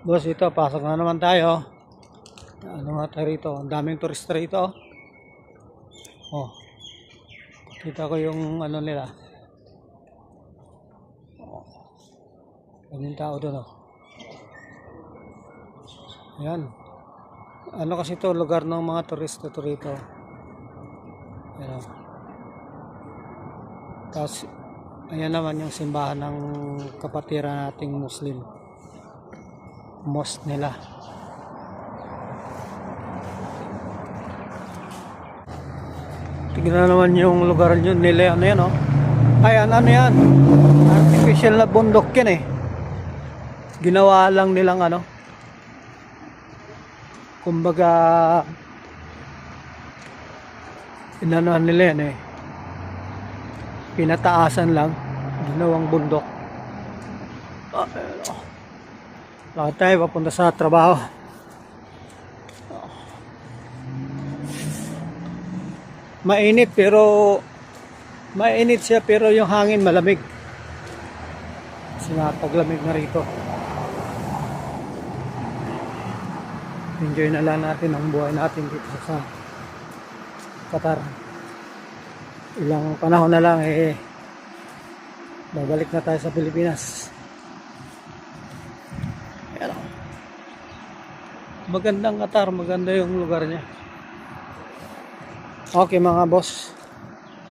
Boss, ito, pasok na naman tayo. Ano nga tayo rito? Ang daming turista rito. Oh, kita ko yung ano nila. Oh, daming tao doon, oh. Ayan. Ano kasi ito, lugar ng mga turista to rito. Ayan. Tapos, ayan naman yung simbahan ng kapatiran nating Muslim. Mosque nila. Tignan naman yung lugar yun nila. Ano yan, oh? Ayan, ano yan? Artificial na bundok yan, eh. Ginawa lang nilang ano. Kumbaga, inanuhan nila yan, eh. Pinataasan lang. Ginawang bundok. Ayan, oh. Bakit tayo papunta sa trabaho? Mainit siya pero yung hangin malamig. Kasi napaglamig na rito. Enjoy na lang natin ang buhay natin dito sa Qatar. Ilang panahon na lang babalik na tayo sa Pilipinas. Ayan. Magandang Qatar, maganda yung lugar niya. Okay mga boss.